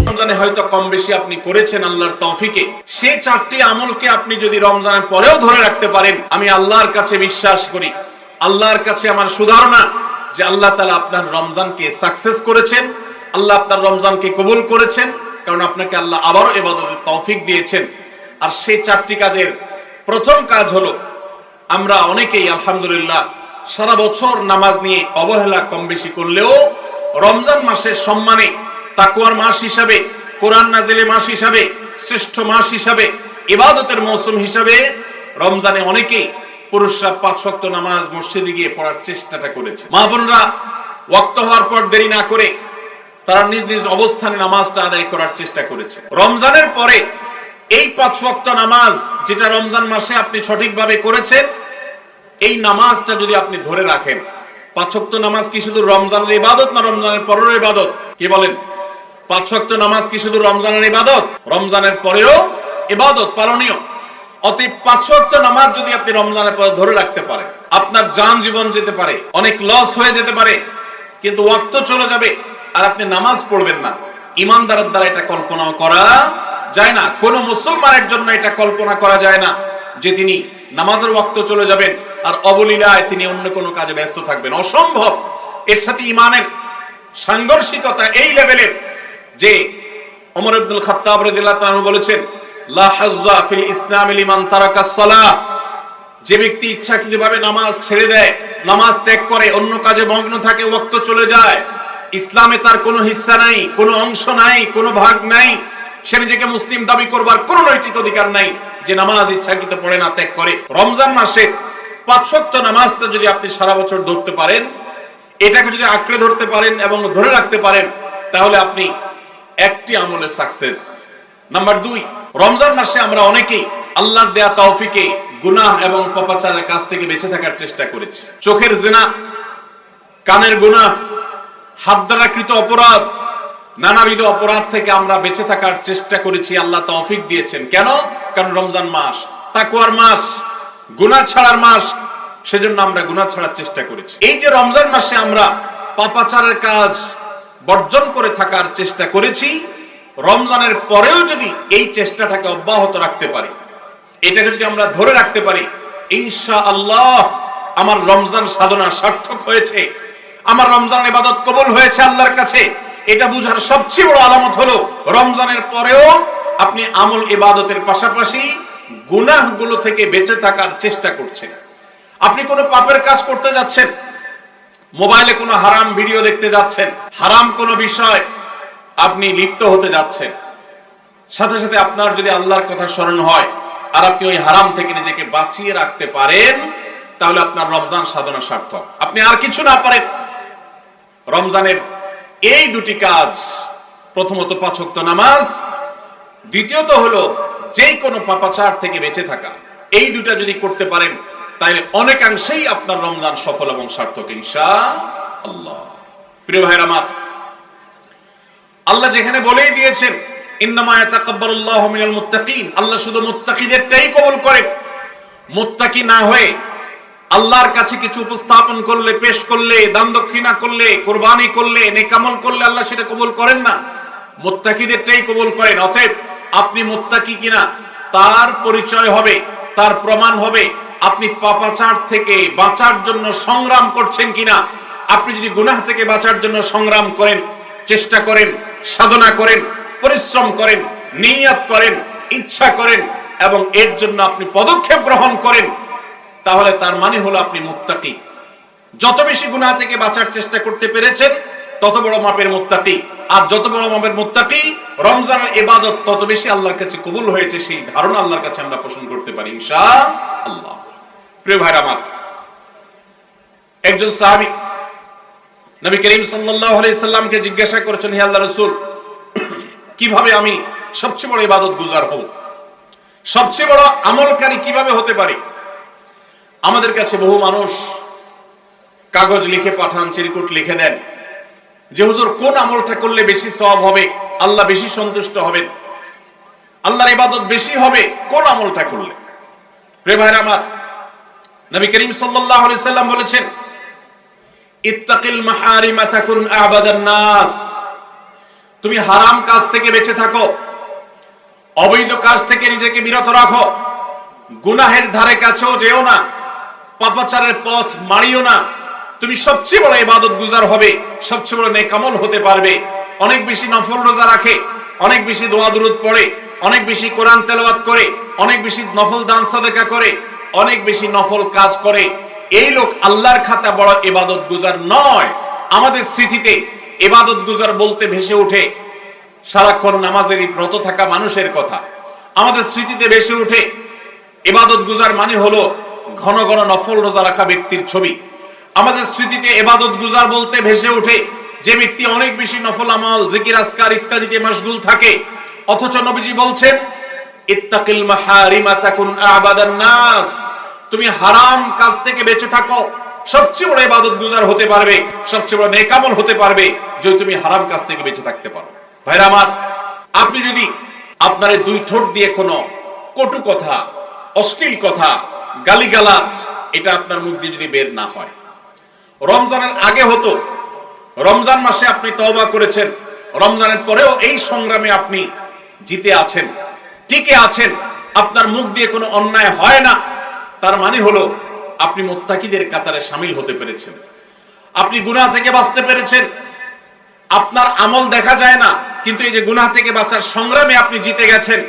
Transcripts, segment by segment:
রমজানে হয়তো কম বেশি আপনি করেছেন আল্লাহর তৌফিকে, সেই 4টি আমলকে আপনি যদি রমজানের পরেও ধরে রাখতে পারেন, আমি আল্লাহর কাছে বিশ্বাস করি, আল্লাহর কাছে আমার সুধারণা যে আল্লাহ তাআলা আপনার রমজানকে সাকসেস করেছেন, আল্লাহ আপনার রমজানকে কবুল করেছেন, কারণ আপনাকে আল্লাহ আবারও ইবাদতের তৌফিক দিয়েছেন। আর সেই 4টি কাজের প্রথম কাজ হলো, আমরা অনেকেই আলহামদুলিল্লাহ সারা বছর নামাজ নিয়ে অবহেলা কম বেশি করলেও রমজান মাসের সম্মানে, তাকওয়ার মাস হিসাবে, কোরআন নাজিলের মাস হিসাবে, শ্রেষ্ঠ মাস হিসাবে, ইবাদতের মৌসুম হিসাবে রমজানে অনেকেই পুরুষরা 5 ওয়াক্ত নামাজ মসজিদে গিয়ে পড়ার চেষ্টাটা করেছে। মা বোনরা ওয়াক্ত হওয়ার পর দেরি না করে তারা নিজ নিজ অবস্থানে নামাজটা আদায় করার চেষ্টা করেছে। রমজানের পরে এই 5 ওয়াক্ত নামাজ যেটা রমজান মাসে আপনি সঠিকভাবে করেছেন, এই নামাজটা যদি আপনি ধরে রাখেন, 5 ওয়াক্ত নামাজ কি শুধু রমজানের ইবাদত না রমজানের পরের ইবাদত? কি বলেন? 5 ওয়াক্ত নামাজ কি শুধু রমজানের ইবাদত? রমজানের পরেও ইবাদত পালনীয়। অতএব 5 ওয়াক্ত নামাজ যদি আপনি রমজানের পরে ধরে রাখতে পারেন, আপনার জান জীবন যেতে পারে, অনেক লস হয়ে যেতে পারে, কিন্তু ওয়াক্ত চলে যাবে আর আপনি নামাজ পড়বেন না। ইমানদারের দ্বারা এটা কল্পনা করা যায় না, কোন মুসলমানের জন্য এটা কল্পনা করা যায় না যে তিনি নামাজের ওয়াক্ত চলে যাবেন আর অবলীলায় তিনি অন্য কোনো কাজে ব্যস্ত থাকবেন। অসম্ভব। এর সাথে ইমানের সাংঘর্ষিকতা এই লেভেলের যে ওমর ইবনুল খাত্তাব রাদিয়াল্লাহু তাআলা বলেছেন, লা হাজ্জা ফিল ইসলাম লিমান তারাকাস সালাহ, যে ব্যক্তি ইচ্ছাকৃতভাবে নামাজ ছেড়ে দেয়, নামাজ ত্যাগ করে, অন্য কাজে মগ্ন থাকে, ওয়াক্ত চলে যায়, ইসলামে তার কোনো হিস্সা নাই, কোনো অংশ নাই, কোনো ভাগ নাই, সে নিজেকে মুসলিম দাবি করবার কোনো নৈতিক অধিকার নাই যে নামাজ ইচ্ছাকৃত পড়ে না, ত্যাগ করে। রমজান মাসে 5 ওয়াক্ত নামাজটা যদি আপনি সারা বছর ধরতে পারেন, এটাকে যদি আঁকড়ে ধরতে পারেন এবং ধরে রাখতে পারেন, তাহলে আপনি একটি আমলে সাকসেস। নাম্বার 2, রমজান মাসে আমরা অনেকেই আল্লাহর দেয়া তৌফিকে গুনাহ এবং পাপাচারের কাছ থেকে বেঁচে থাকার চেষ্টা করেছি। চোখের জিনা, কানের গুনাহ, হাত দ্বারা কৃত অপরাধ, নানাবিধ অপরাধ থেকে আমরা বেঁচে থাকার চেষ্টা করেছি। আল্লাহ তৌফিক দিয়েছেন। কেন? কারণ রমজান মাস তাকওয়ার মাস, গুনাহ ছাড়ার মাস, সেজন্য আমরা গুনাহ ছাড়ার চেষ্টা করেছি। এই যে রমজান মাসে আমরা পাপাচারের কাজ বর্জন করে থাকার চেষ্টা করেছি, রমজানের পরেও যদি এই চেষ্টাটাকে অব্যাহত রাখতে পারি, এটাকে যদি আমরা ধরে রাখতে পারি, ইনশাআল্লাহ আমার রমজান সাধনা সার্থক হয়েছে, আমার রমজান ইবাদত কবুল হয়েছে আল্লাহর কাছে। এটা বুঝার সবচেয়ে বড় আলামত হলো রমজানের পরেও আপনি আমল ইবাদতের পাশাপাশি গুনাহগুলো থেকে বেঁচে থাকার চেষ্টা করছেন। আপনি কোনো পাপের কাজ করতে যাচ্ছেন, মোবাইলে কোনো হারাম ভিডিও দেখতে যাচ্ছেন, হারাম কোনো বিষয় আপনি লিপ্ত হতে যাচ্ছেন, সাথে সাথে আপনার যদি আল্লাহর কথা স্মরণ হয় আর আপনি ওই হারাম থেকে নিজেকে বাঁচিয়ে রাখতে পারেন, তাহলে আপনার রমজান সাধনা সার্থক। আপনি আর কিছু না পারেন, রমজানের এই 2টি কাজ, প্রথমত 5 ওয়াক্ত নামাজ, দ্বিতীয়ত হলো যে কোনো পাপাচার থেকে বেঁচে থাকা, এই 2টা যদি করতে পারেন তাহলে অনেকাংশেই আপনার রমজান সফল এবং সার্থক ইনশাআল্লাহ। প্রিয় ভাইরা আমার, আল্লাহ যেখানে বলেই দিয়েছেন ইন্নামা ইয়াতাকাব্বালুল্লাহু মিনাল মুত্তাকিন, আল্লাহ শুধু মুত্তাকিদেরটাই কবুল করেন। মুত্তাকি না হয়ে আল্লাহর কাছে কিছু উপস্থাপন করলে, পেশ করলে, দান দক্ষিণা করলে, কুরবানি করলে, নেক আমল করলে আল্লাহ সেটা কবুল করেন না, মুত্তাকিদেরটাই কবুল করেন। অতএব আপনি মুত্তাকি কিনা তার পরিচয় হবে, তার প্রমাণ হবে আপনি পাপাচার থেকে বাঁচার জন্য সংগ্রাম করছেন কিনা। আপনি যদি গুনাহ থেকে বাঁচার জন্য সংগ্রাম করেন, চেষ্টা করেন, সাধনা করেন, পরিশ্রম করেন, নিয়ত করেন, ইচ্ছা করেন এবং এর জন্য আপনি পদক্ষেপ গ্রহণ করেন, তাহলে তার মানে হলো আপনি মুত্তাকি। যত বেশি গুনাহ থেকে বাঁচার চেষ্টা করতে পেরেছেন তত বড় মাপের মুত্তাকি, আর যত বড় মাপের মুত্তাকি রমজানের ইবাদত তত বেশি আল্লাহর কাছে কবুল হয়েছে, সেই ধারণা আল্লাহর কাছে আমরা পোষণ করতে পারি ইনশাআল্লাহ। প্রিয় ভাইরা আমার, একজন সাহাবী নবী করিম সাল্লাল্লাহু আলাইহি সাল্লামকে জিজ্ঞাসা করেছেন, হে আল্লাহর রাসূল, কিভাবে আমি সবচেয়ে বড় ইবাদত গুজার হব, সবচেয়ে বড় আমলকারী কিভাবে হতে পারি? আমাদের কাছে বহু মানুষ কাগজ লিখে পাঠান, চিরকুট লিখে দেন যে হুজুর কোন আমলটা করলে বেশি সওয়াব হবে, আল্লাহ বেশি সন্তুষ্ট হবেন, আল্লাহর ইবাদত বেশি হবে কোন আমলটা করলে। প্রিয় ভাইরা আমার, নবী করিম সাল্লাল্লাহু আলাইহি সাল্লাম বলেছেন, ইত্তাকিল মাহারিমা তাকুন আবাদান নাস, তুমি হারাম কাজ থেকে বেঁচে থাকো, অবৈধ কাজ থেকে নিজেকে বিরত রাখো, গুনাহের ধারে কাছেও যেও না, পাপাচারের পথ মারিও না। তুমি সবচেয়ে বড় ইবাদত গুজার হবে, সবচেয়ে বড় নেক আমল হতে পারবে। অনেক বেশি নফল রোজা রাখে, অনেক বেশি দোয়া দুরূদ পড়ে, অনেক বেশি কোরআন তেলাওয়াত করে, অনেক বেশি নফল দান সাদাকা করে, অনেক বেশি নফল কাজ করে, এই লোক আল্লাহর খাতা বড় ইবাদত গুজার নয়। আমাদের স্মৃতিতে ইবাদত গুজার বলতে ভেসে ওঠে সারাক্ষণ নামাজেরই ব্রত থাকা মানুষের কথা। আমাদের স্মৃতিতে ভেসে ওঠে ইবাদত গুজার মানে হলো ঘন ঘন নফল রোজা রাখা ব্যক্তির ছবি। আমাদের স্মৃতিতে ইবাদত গুজার বলতে ভেসে ওঠে যে ব্যক্তি অনেক বেশি নফল আমল, জিকির আজকার ইত্যাদিতে মশগুল থাকে। অথচ নবীজি বলছেন ইত্তাকিল মাহারিমা তাকুন আবাদান নাস, তুমি হারাম কাজ থেকে বেঁচে থাকো, সবচেয়ে বড় ইবাদত গুজার হতে পারবে, সবচেয়ে বড় নেক আমল হতে পারবে যদি তুমি হারাম কাজ থেকে বেঁচে থাকতে পারো। ভাইরা আমার, আপনি যদি আপনার দুই ঠোঁট দিয়ে কোনো কটু কথা, অশ্লীল কথা, গালিগালাজ এটা আপনার মুখ দিয়ে যদি বের না হয়, রমজানের আগে হতো, রমজান মাসে আপনি তওবা করেছেন, রমজানের পরেও এই সংগ্রামে আপনি জিতে আছেন, টিকে আছেন, আপনার মুখ দিয়ে কোনো অন্যায় হয় না, তার মানে হলো আপনি মুত্তাকিদের কাতারে শামিল হতে পেরেছেন, আপনি গুনাহ থেকে বাঁচতে পেরেছেন। আপনার আমল দেখা যায় না, কিন্তু এই যে গুনাহ থেকে বাঁচার সংগ্রামে আপনি জিতে গেছেন,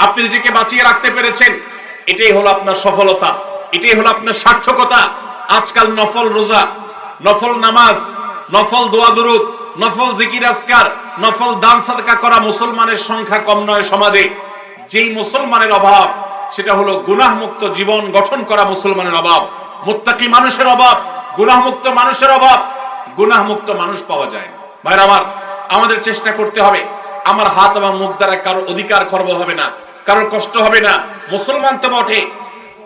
আপনি নিজেকে বাঁচিয়ে রাখতে পেরেছেন, এটাই হলো আপনার সফলতা, এটাই হলো আপনার সার্থকতা। আজকাল নফল রোজা, নফল নামাজ, নফল দোয়া দুরূদ, নফল জিকির আজকার, নফল দান সাদকা করা মুসলমানের সংখ্যা কম নয় সমাজে। যেই মুসলমানের অভাব সেটা হলো গুনাহ মুক্ত জীবন গঠন করা মুসলমানের অভাব, মুত্তাকি মানুষের অভাব, গুনাহ মুক্ত মানুষের অভাব। গুনাহ মুক্ত মানুষ পাওয়া যায় না। ভাইরা আমার, আমাদের চেষ্টা করতে হবে আমার হাত এবং মুখ দ্বারা কারোর অধিকার খর্ব হবে না, কারোর কষ্ট হবে না। মুসলমান তো বটে,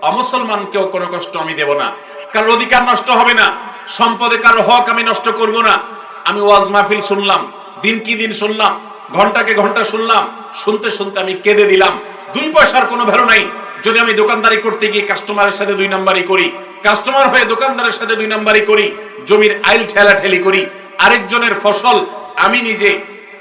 অমুসলমানকেও কোনো কষ্ট আমি দেব না, কারোর অধিকার নষ্ট হবে না, সম্পদে কারোর হক আমি নষ্ট করব না। আমি ওয়াজ মাহফিল শুনলাম, দিন কি দিন শুনলাম, ঘন্টাকে ঘন্টা শুনলাম, শুনতে শুনতে আমি কেঁদে দিলাম। 2 পয়সার কোনো ভ্যালু নাই যদি আমি দোকানদারি করতে গিয়ে কাস্টমারের সাথে 2 নাম্বারি করি, কাস্টমার হয়ে দোকানদারের সাথে 2 নাম্বারি করি, জমির আইল ঠেলাঠেলি করি, আরেকজনের ফসল আমি নিজে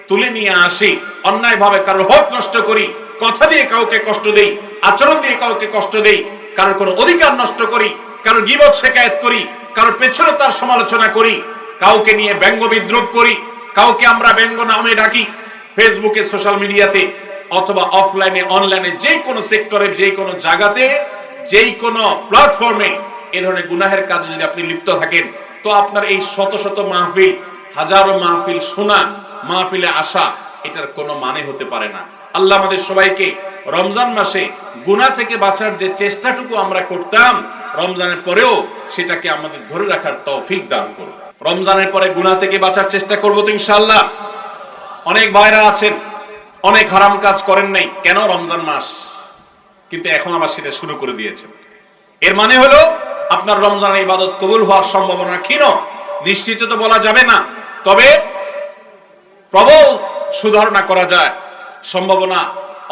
তুলে নিয়ে আসি, অন্যায় ভাবে কারোর হক নষ্ট করি, কথা দিয়ে কাউকে কষ্ট দেই, আচরণ দিয়ে কাউকে কষ্ট দেই, কারোর কোনো অধিকার নষ্ট করি, কারোর গীবত শিকায়েত করি, কারোর পেছনে তার সমালোচনা করি, কাউকে নিয়ে ব্যঙ্গ বিদ্রুপ করি, কাউকে আমরা ব্যঙ্গ নামে ডাকি, ফেসবুকে, সোশ্যাল মিডিয়াতে অথবা অফলাইনে অনলাইনে যে কোনো সেক্টরে, যে কোনো জায়গাতে, যেই কোনো প্ল্যাটফর্মে এই ধরনের গুনাহের কাজে যদি আপনি লিপ্ত থাকেন, তো আপনার এই শত শত মাহফিল, হাজারো মাহফিল শোনা, মাহফিলে আসা, এটার কোনো মানে হতে পারে না। আল্লাহ আমাদের সবাইকে রমজান মাসে গুনাহ থেকে বাঁচার যে চেষ্টাটুকু আমরা করতাম, রমজানের পরেও সেটাকে আমাদের ধরে রাখার তৌফিক দান করুন। রমজানের পরে গুনাহ থেকে বাঁচার চেষ্টা করব তো ইনশাআল্লাহ। অনেক ভাইরা আছেন অনেক হারাম কাজ করেন নাই, কেন? রমজান মাস, কিন্তু এখন আবার সেটা শুরু করে দিয়েছেন। এর মানে হলো আপনার রমজানের ইবাদত কবুল হওয়ার সম্ভাবনা ক্ষীণ। নিশ্চিত তো বলা যাবে না, তবে প্রবল সুধারণা করা যায়, সম্ভাবনা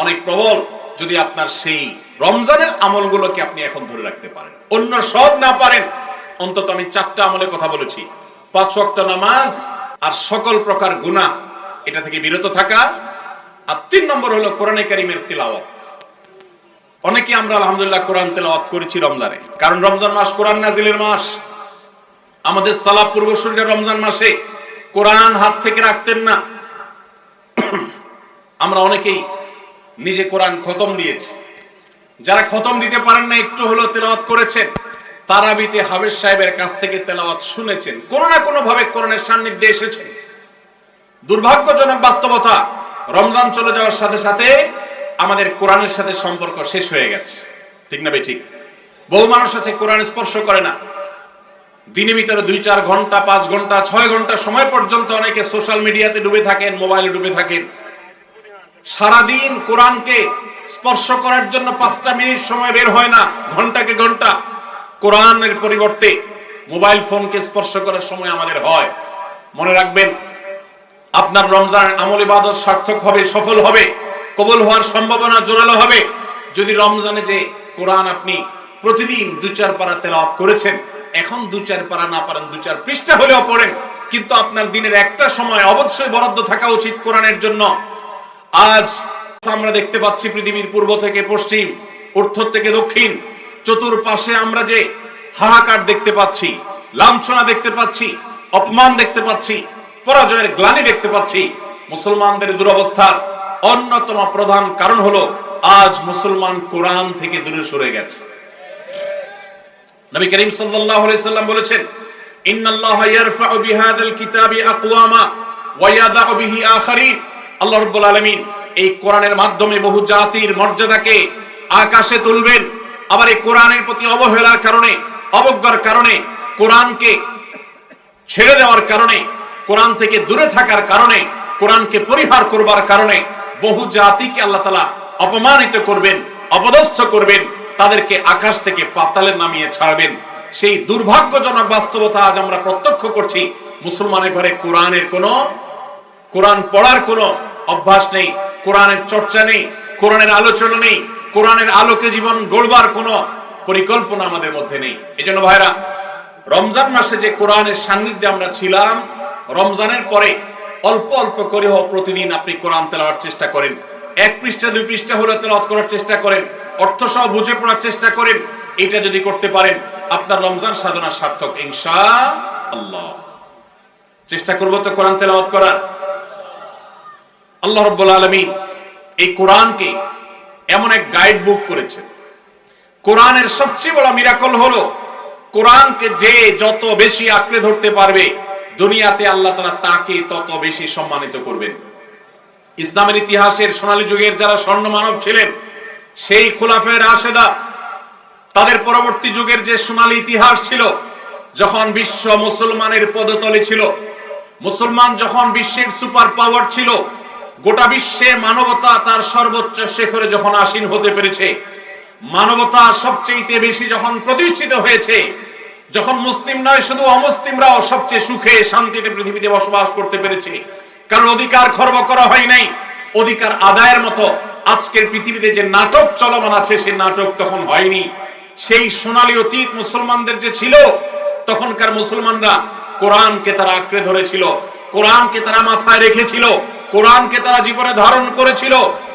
অনেক প্রবল যদি আপনার সেই রমজানের আমলগুলোকে আপনি এখন ধরে রাখতে পারেন। অন্য সব না পারেন, অন্তত আমি 4টা আমলের কথা বলেছি, 5 ওয়াক্ত নামাজ আর সকল প্রকার গুনাহ এটা থেকে বিরত থাকা, আর 3 নম্বর হলো কোরআনে কারীমের তিলাওয়াত। অনেকে আমরা আলহামদুলিল্লাহ কোরআন তেলাওয়াত করেছি রমজানে, কারণ রমজান মাস কোরআন নাজিলের মাস। আমাদের সালাফ পূর্বসূরীরা রমজান মাসে কোরআন হাত থেকে রাখতেন না। আমরা অনেকেই নিজে কোরআন খতম দিয়েছি, যারা খতম দিতে পারেন না, একটু হলো তেলাওয়াত করেছেন, তারাবিতে হাফেজ সাহেবের কাছ থেকে তেলাওয়াত শুনেছেন, কোনো না কোনো ভাবে কোরআনের সান্নিধ্যে এসেছেন। দুর্ভাগ্যজনক বাস্তবতা, রমজান চলে যাওয়ার সাথে সাথে আমাদের কোরআনের সাথে সম্পর্ক শেষ হয়ে গেছে। ঠিক না ভাই? ঠিক। বহু মানুষ আছে কোরআন স্পর্শ করে না। দিনের ভিতরে 2-4 ঘন্টা, 5 ঘন্টা, 6 ঘন্টা সময় পর্যন্ত অনেকে সোশ্যাল মিডিয়াতে ডুবে থাকেন, মোবাইলে ডুবে থাকেন। সারাদিন কোরআনকে স্পর্শ করার জন্য 5টা মিনিট সময় বের হয় না, ঘন্টাকে ঘন্টা কোরআনের পরিবর্তে মোবাইল ফোনকে স্পর্শ করার সময় আমাদের হয়। মনে রাখবেন, আপনার রমজানের আমল ইবাদত সার্থক হবে, সফল হবে, কবুল হওয়ার সম্ভাবনা জোরালো হবে যদি রমজানে যে কোরআন আপনি প্রতিদিন 2-4 পারা তেলাওয়াত করেছেন, এখন 2-4 পারা না পারেন 2-4 পৃষ্ঠা হলেও পড়েন, কিন্তু আপনার দিনের একটা সময় অবশ্যই বরাদ্দ থাকা উচিত কোরআনের জন্য। আজ আমরা দেখতে পাচ্ছি পৃথিবীর পূর্ব থেকে পশ্চিম, উত্তর থেকে দক্ষিণ, চতুর্পাশে আমরা যে হাহাকার দেখতে পাচ্ছি, লাঞ্ছনা দেখতে পাচ্ছি, অপমান দেখতে পাচ্ছি, পরাজয়ের গ্লানি দেখতে পাচ্ছি। মুসলমানদের দুরবস্থার অন্যতম প্রধান কারণ হলো আজ মুসলমান কোরআন থেকে দূরে সরে গেছে। নবী করিম সাল্লাল্লাহু আলাইহি সাল্লাম বলেছেন, ইন্নাল্লাহা ইয়ারফাউ বিহাদাল কিতাবি আকওয়ামা ওয়া ইয়াদাউ বিহি আখারিন। আল্লাহ রাব্বুল আলামিন এই কোরআনের মাধ্যমে বহু জাতির মর্যাদাকে আকাশে তুলবেন। আবার এই কোরআনের প্রতি অবহেলার কারণে, অবজ্ঞার কারণে, কোরআনকে ছেড়ে দেওয়ার কারণে, কোরআন থেকে দূরে থাকার কারণে, কোরআনকে পরিহার করবার কারণে বহু জাতিকে আল্লাহ তাআলা অপমানিত করবেন, অপদস্থ করবেন, তাদেরকে আকাশ থেকে পাতালে নামিয়ে ছাড়বেন। সেই দুর্ভাগ্যজনক বাস্তবতা আজ আমরা প্রত্যক্ষ করছি। মুসলমানের ঘরে কোরআন পড়ার কোনো অভ্যাস নেই, কোরআনের চর্চা নেই, কোরআনের আলোচনা নেই, কোরআনের আলোকে জীবন গড়বার কোনো পরিকল্পনা আমাদের মধ্যে নেই। এজন্য ভাইরা, রমজান মাসে যে কোরআনের সান্নিধ্যে আমরা ছিলাম, রমজানের পরে অল্প অল্প করে হোক প্রতিদিন আপনি কোরআন তেলাওয়ার চেষ্টা করেন। 1 পৃষ্ঠা 2 পৃষ্ঠা হলে তেলাওয়াত করার চেষ্টা করেন, অর্থ সহ বুঝে পড়ার চেষ্টা করেন। এটা যদি করতে পারেন আপনার রমজান সাধনা সার্থক ইনশাআল্লাহ। চেষ্টা করব তো কোরআন তেলাওয়াত করার। আল্লাহ রাব্বুল আলামিন এই কোরআনকে এমন এক গাইড বুক করেছেন। কোরআনের সবচেয়ে বড় মিরাকল হলো কোরআনকে যে যত বেশি আঁকড়ে ধরতে পারবে, দুনিয়াতে আল্লাহ তাআলা তাকে তত বেশি সম্মানিত করবেন। ইসলামের ইতিহাসের সোনালী যুগের যারা স্বর্ণ মানব ছিলেন, সেই খুলাফায়ে রাশেদা, তাদের পরবর্তী যুগের যে সোনালী ইতিহাস ছিল, যখন বিশ্ব মুসলমানের পদতলে ছিল, মুসলমান যখন বিশ্বের সুপার পাওয়ার ছিল, গোটা বিশ্বে মানবতা তার সর্বোচ্চ শিখরে যখন আসীন হতে পেরেছে, মানবতা সবচেয়ে বেশি যখন প্রতিষ্ঠিত হয়েছে, যখন মুসলিম নয় শুধু অমুসলিমরাও সবচেয়ে সুখে শান্তিতে পৃথিবীতে বসবাস করতে পেরেছে, কারণ অধিকার খর্ব করা হয় নাই, অধিকার আদায়ের মতো আজকের পৃথিবীতে যে নাটক চলমান আছে সে নাটক তখন হয়নি। সেই সোনালী অতীত মুসলমানদের যে ছিল, তখনকার মুসলমানরা কোরআনকে তারা আঁকড়ে ধরেছিল, কোরআনকে তারা মাথায় রেখেছিল, কোরআনকে তারা জীবনে ধারণ করেছিল,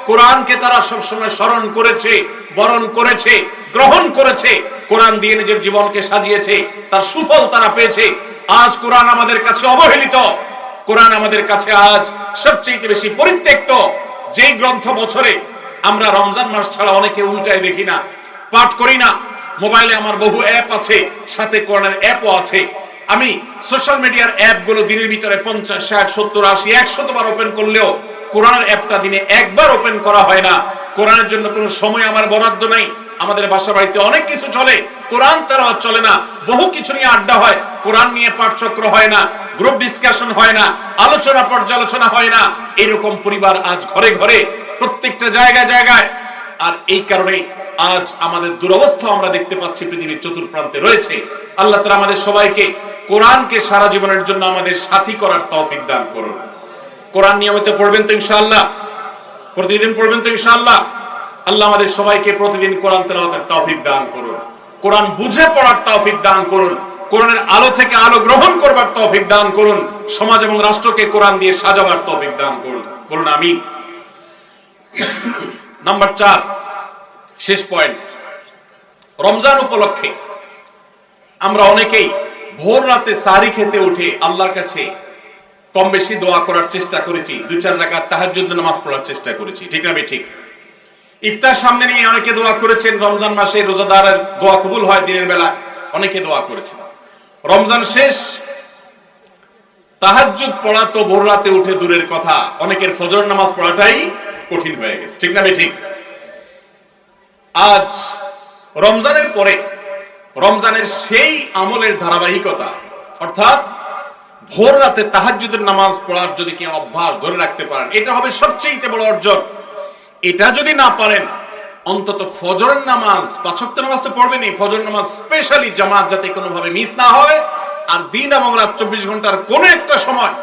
কোরআনকে তারা সবসময় স্মরণ করেছে, বরণ করেছে, গ্রহণ করেছে, কোরআন দিয়ে নিজের জীবনকে সাজিয়েছে, তার সুফল তারা পেয়েছে। আজ কোরআন আমাদের কাছে অবহেলিত, কোরআন আমাদের কাছে আজ সবচেয়ে বেশি পরিত্যক্ত। যেই গ্রন্থ বছরে আমরা রমজান মাস ছাড়া অনেকে উল্টায় দেখি না, পাঠ করি না। মোবাইলে আমার বহু অ্যাপ আছে, সাথে কোরআনের অ্যাপও আছে। আমি সোশ্যাল মিডিয়ার অ্যাপগুলো দিনের ভিতরে 50, 60, 70, 80, 100 বার ওপেন করলেও কোরআনের অ্যাপটা দিনে একবার ওপেন করা হয় না। কোরআনের জন্য কোনো সময় আমার বরাদ্দ নাই। আমাদের বাসা বাড়িতে অনেক কিছু চলে, কোরআন তেলাওয়াত চলে না। বহু কিছু নিয়ে আড্ডা হয়, কোরআন নিয়ে পাঠচক্র হয় না, গ্রুপ ডিসকাশন হয় না, আলোচনা পর্যালোচনা হয় না। এরকম পরিবার আজ ঘরে ঘরে, প্রত্যেকটা জায়গায় জায়গায়। আর এই কারণে আজ আমাদের দুরবস্থা আমরা দেখতে পাচ্ছি পৃথিবীর চতুর্প্রান্তে রয়েছে। আল্লাহ তাআলা আমাদের সবাইকে কোরআনকে সারা জীবনের জন্য আমাদের সাথী করার তৌফিক দান করুন। কোরআন নিয়মিত পড়বেন তো ইনশাআল্লাহ? প্রতিদিন পড়বেন তো ইনশাআল্লাহ? আল্লাহ আমাদের সবাইকে প্রতিদিন কোরআন তেলাওয়াতের তৌফিক দান করুন, কোরআন বুঝে পড়ার তৌফিক দান করুন, কোরআনের আলো থেকে আলো গ্রহণ করবার তৌফিক দান করুন, সমাজ এবং রাষ্ট্রকে কোরআন দিয়ে সাজাবার তৌফিক দান করুন। বলুন আমিন। নাম্বার 4, শেষ পয়েন্ট। রমজান উপলক্ষে আমরা অনেকেই ভোর রাতে সাহরি খেতে উঠে আল্লাহর কাছে কম বেশি দোয়া করার চেষ্টা করেছি, 2-4 রাকাত তাহাজ্জুদ নামাজ পড়ার চেষ্টা করেছি, ঠিক না? ঠিক। ইফতার সামনে নিয়ে অনেকে দোয়া করেছেন। রমজান মাসে রোজাদারের দোয়া কবুল হয় দিনের বেলা, অনেকে দোয়া করেছেন। রমজান শেষ, তাহাজ্জুদ পড়া তো ভোর রাতে উঠে দূরের কথা, অনেকের ফজর নামাজ পড়াটাই কঠিন হয়ে গেছে, ঠিক না? ঠিক। আজ রমজানের পরে রমজানের সেই আমলের ধারাবাহিকতা, অর্থাৎ ভোর রাতে তাহাজ্জুদের নামাজ পড়ার যদি কেউ অভ্যাস ধরে রাখতে পারেন, এটা হবে সবচেয়ে বড় অর্জন। এটা যদি না পারেন, অন্তত ফজরের নামাজ, 5 ওয়াক্ত নামাজ তো পড়বেনই, ফজর নামাজ স্পেশালি জামাত যাতে কোনোভাবে মিস না হয়। আর দিন এবং রাত 24 ঘন্টার কোন একটা সময়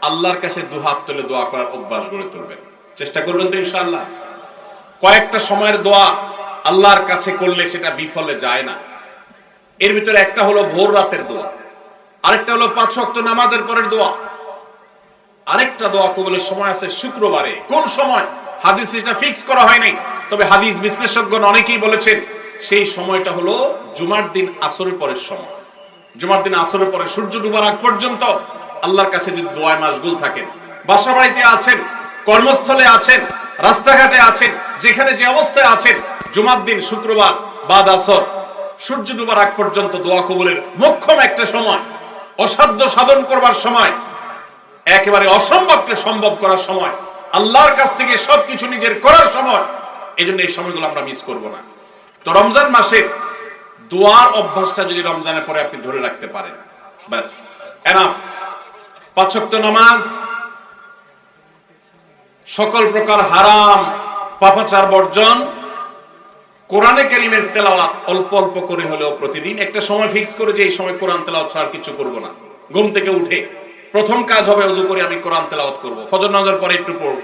আল্লাহর কাছে দুহাত তুলে দোয়া করার অভ্যাস গড়ে তুলবেন। চেষ্টা করবেন তো ইনশাআল্লাহ? কয়েকটা সময়ের দোয়া আল্লাহর কাছে করলে সেটা বিফলে যায় না। এর ভিতরে একটা হলো ভোর রাতের দোয়া, আরেকটা হলো 5 ওয়াক্ত নামাজের পরের দোয়া, আরেকটা দোয়া কবুলের সময় আছে শুক্রবারে। কোন সময় হাদিস এটা ফিক্স করা হয় নাই, তবে হাদিস বিশ্লেষকগণ অনেকেই বলেছেন সেই সময়টা হলো জুমার দিন আসরের পরের সময়। জুমার দিন আসরের পরে সূর্য ডুবার আগ পর্যন্ত আল্লাহর কাছে যদি দোয়ায় মাশগুল থাকেন, বাসা বাড়িতে আছেন, কর্মস্থলে আছেন, রাস্তাঘাটে আছেন, যেখানে যে অবস্থায় আছেন, জুমার দিন শুক্রবার বাদ আসর সূর্য ডুবার আগ পর্যন্ত দোয়া কবুলের মোক্ষম একটা সময়, অসাধ্য সাধন করবার সময়, একেবারে অসম্ভবকে সম্ভব করার সময়, আল্লাহর কাছ থেকে সবকিছু নিজের করার সময়। এই জন্য এই সময়গুলো আমরা মিস করব না। তো রমজান মাসে দোয়ার অভ্যাসটা যদি রমজানের পরে আপনি ধরে রাখতে পারেন, ব্যাস এনাফ। 5 ওয়াক্ত নামাজ, সকল প্রকার হারাম পাপাচার বর্জন, কোরআনে কারীমের তেলাওয়াত অল্প অল্প করে হলেও প্রতিদিন একটা সময় ফিক্স করে যে এই সময় কোরআন তেলাওয়াত ছাড়া কিছু করব না। ঘুম থেকে উঠে প্রথম কাজ হবে ওযু করে আমি কোরআন তেলাওয়াত করব, ফজর নামাজের পরে একটু পড়ব।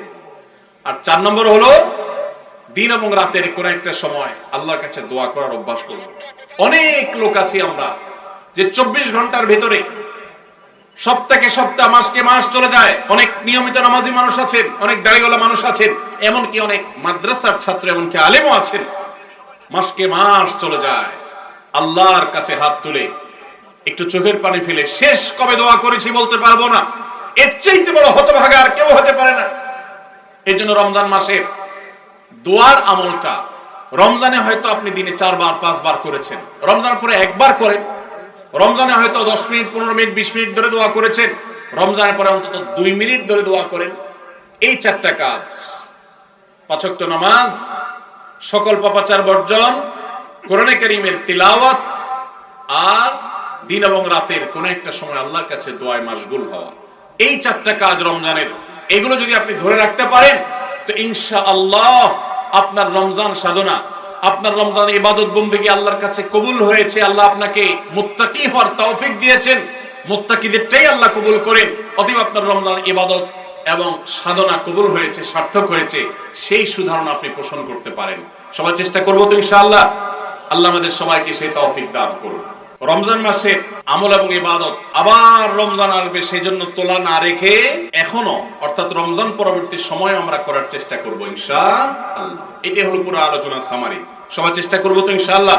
আর 4 নম্বর হলো দিন এবং রাতের কোন একটা সময় আল্লাহর কাছে দোয়া করার অভ্যাস করব। অনেক লোক আছে আমরা যে 24 ঘন্টার ভিতরে সপ্তাহে সপ্তাহ, মাসকে মাস চলে যায়। অনেক নিয়মিত নামাজি মানুষ আছেন, অনেক দাড়িওয়ালা মানুষ আছেন, এমনকি অনেক মাদ্রাসার ছাত্র, এমনকি আলেমও আছেন। মাসকে মাস চলে যায়, আল্লাহর কাছে হাত তুলে একটু চোখের পানি ফেলে শেষ কবে দোয়া করেছি বলতে পারবো না। এর চাইতে বড় হতভাগা আর কেউ হতে পারে না। এই জন্য রমজান মাসের দোয়ার আমলটা, রমজানে হয়তো আপনি দিনে 4 বার 5 বার করেছেন, রমজানের পরে একবার করেন। রমজানে হয়তো 10 মিনিট 15 মিনিট 20 মিনিট ধরে দোয়া করেছেন, রমজানের পরে অন্তত 2 মিনিট ধরে দোয়া করেন। এই 4টা কাজ, 5 ওয়াক্ত নামাজ, সকল পাপাচার বর্জন, কোরআনে কারীমের তিলাওয়াত, আর দিন এবং রাতের কোন একটা সময় আল্লাহর কাছে দোয়ায় মাশগুল হওয়া, এই 4টা কাজ রমজানের, এগুলো যদি আপনি ধরে রাখতে পারেন তো ইনশাআল্লাহ আপনার রমজান সাধনা, আপনার রমজান ইবাদত বন্দেগী আল্লাহর কাছে কবুল হয়েছে। আল্লাহ আপনাকে মুত্তাকি হওয়ার তৌফিক দিয়েছেন, মুত্তাকিদেরটাই আল্লাহ কবুল করেন। অতএব আপনার রমজান ইবাদত এবং সাধনা কবুল হয়েছে, সার্থক হয়েছে, সেই সুধারণা আপনি পোষণ করতে পারেন। সবাই চেষ্টা করবো তো ইনশাআল্লাহ। আল্লাহ আমাদের সবাইকে সেই তৌফিক দান করুন। রমজান মাসে আমল এবং ইবাদত, আবার রমজান আসবে, সেই জন্য তোলা না রেখে এখনো, অর্থাৎ রমজান পরবর্তী সময় আমরা করার চেষ্টা করবো ইনশাআল্লাহ। এটাই হলো পুরো আলোচনার সামারি। সবাই চেষ্টা করবো তো ইনশাআল্লাহ।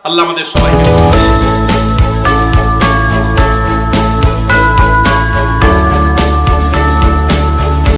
আল্লাহ আমাদের সবাইকে